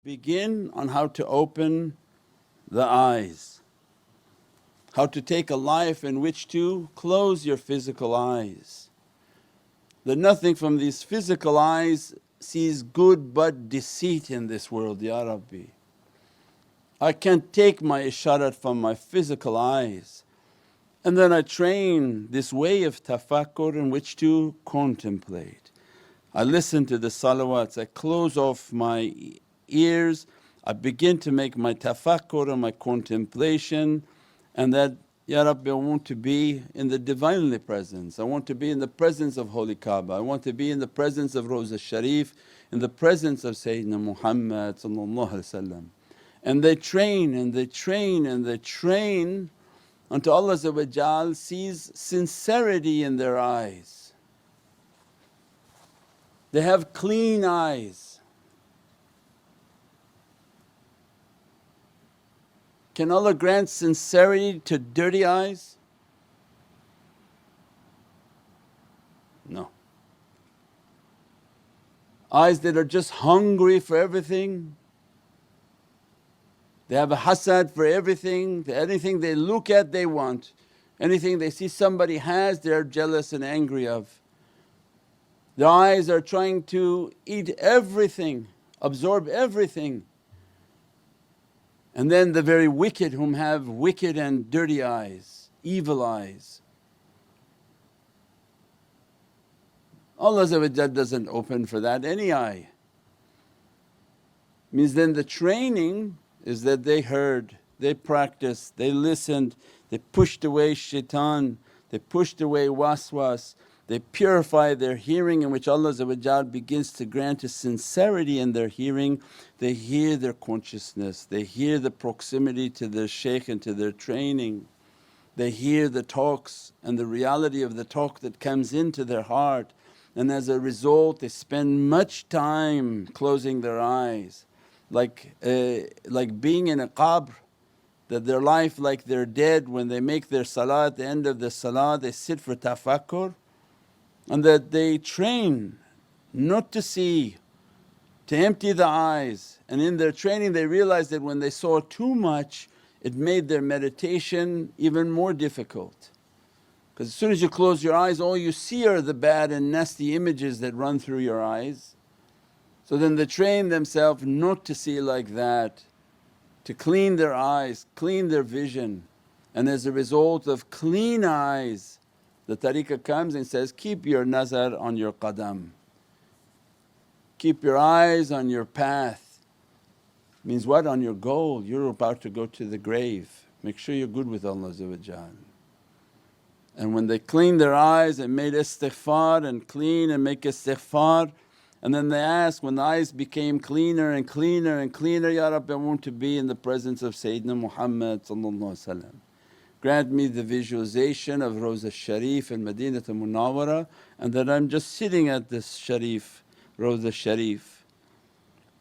Begin on how to open the eyes, how to take a life in which to close your physical eyes. That nothing from these physical eyes sees good but deceit in this world, Ya Rabbi. I can't take my isharat from my physical eyes. And then I train this way of tafakkur in which to contemplate. I listen to the salawats, I close off my ears, I begin to make my tafakkur and my contemplation, and that, Ya Rabbi, I want to be in the Divinely Presence, I want to be in the presence of Holy Kaaba, I want to be in the presence of Rawza Sharif, in the presence of Sayyidina Muhammad. And they train and they train and they train until Allah sees sincerity in their eyes. They have clean eyes. Can Allah grant sincerity to dirty eyes? No. Eyes that are just hungry for everything, they have a hasad for everything, anything they look at they want, anything they see somebody has they're jealous and angry of. Their eyes are trying to eat everything, absorb everything. And then the very wicked whom have wicked and dirty eyes, evil eyes. Allah doesn't open for that any eye. Means then the training is that they heard, they practiced, they listened, they pushed away shaitan, they pushed away waswas, they purify their hearing in which Allah begins to grant a sincerity in their hearing. They hear their consciousness, they hear the proximity to their shaykh and to their training. They hear the talks and the reality of the talk that comes into their heart, and as a result they spend much time closing their eyes. Like being in a qabr, that their life like they're dead. When they make their salah, at the end of the salah they sit for tafakkur, and that they train not to see, to empty the eyes. And in their training they realize that when they saw too much it made their meditation even more difficult. Because as soon as you close your eyes all you see are the bad and nasty images that run through your eyes. So then they train themselves not to see like that, to clean their eyes, clean their vision. And as a result of clean eyes, the tariqah comes and says, keep your nazar on your qadam, keep your eyes on your path. Means what? On your goal, you're about to go to the grave, make sure you're good with Allah. And when they clean their eyes and made istighfar and clean and make istighfar, and then they ask, when the eyes became cleaner and cleaner and cleaner, Ya Rabbi, I want to be in the presence of Sayyidina Muhammad. Grant me the visualization of Rawza Sharif and Madinat al-Munawwara, and that I'm just sitting at this Sharif, Rawza Sharif.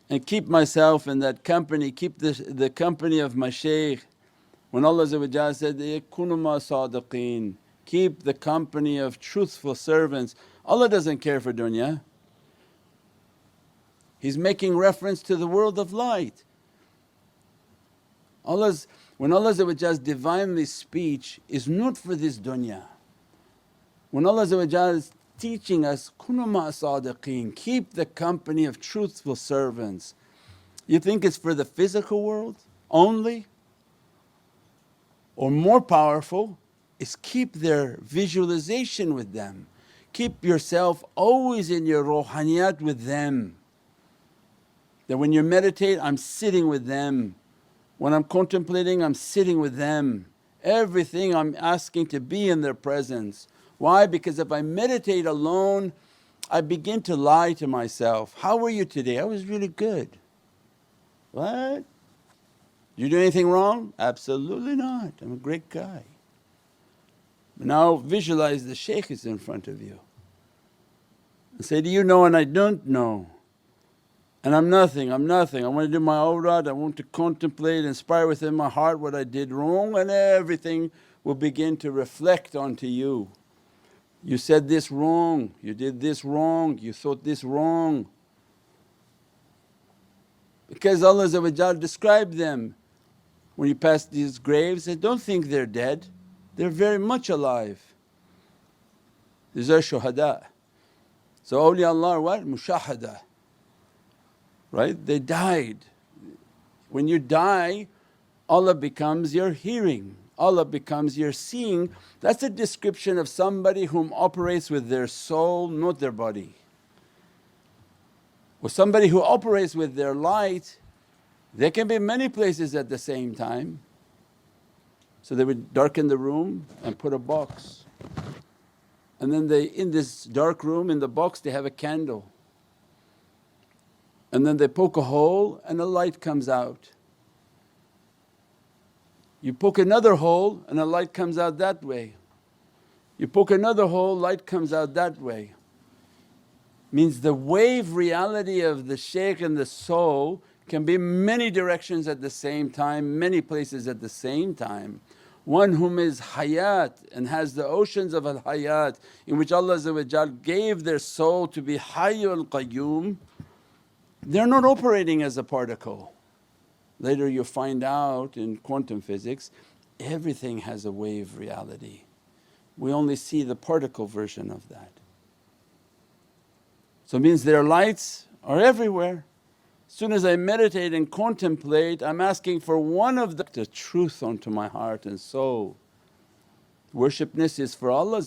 And keep myself in that company, keep the company of my shaykh. When Allah said, kunu ma sadiqeen, keep the company of truthful servants. Allah doesn't care for dunya. He's making reference to the world of light. When Allah's Divinely speech is not for this dunya. When Allah is teaching us, kunu ma sadiqeen, keep the company of truthful servants. You think it's for the physical world only? Or more powerful is keep their visualization with them. Keep yourself always in your ruhaniyat with them. That when you meditate, I'm sitting with them. When I'm contemplating, I'm sitting with them. Everything I'm asking to be in their presence. Why? Because if I meditate alone, I begin to lie to myself. How were you today? I was really good. What? Did you do anything wrong? Absolutely not, I'm a great guy. Now visualize the shaykh is in front of you and say, do you know and I don't know? And I'm nothing, I want to do my awrad, I want to contemplate, inspire within my heart what I did wrong, and everything will begin to reflect onto you. You said this wrong, you did this wrong, you thought this wrong. Because Allah described them. When you pass these graves, say, don't think they're dead, they're very much alive. These are shuhada. So awliyaullah are what? Mushahada, right? They died. When you die, Allah becomes your hearing, Allah becomes your seeing. That's a description of somebody whom operates with their soul, not their body. Or somebody who operates with their light, they can be many places at the same time. So they would darken the room and put a box, and then in this dark room in the box they have a candle, and then they poke a hole and a light comes out. You poke another hole and a light comes out that way. You poke another hole, light comes out that way. Means the wave reality of the shaykh and the soul can be many directions at the same time, many places at the same time. One whom is hayat and has the oceans of al-hayat, in which Allah gave their soul to be hayyul qayyum, they're not operating as a particle. Later you find out in quantum physics, everything has a wave reality. We only see the particle version of that. So it means their lights are everywhere. As soon as I meditate and contemplate, I'm asking for one of the truth onto my heart and soul. Worshipness is for Allah,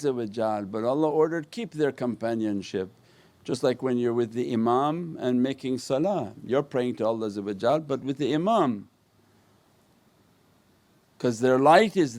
but Allah ordered, keep their companionship. Just like when you're with the imam and making salah, you're praying to Allah but with the imam, because their light is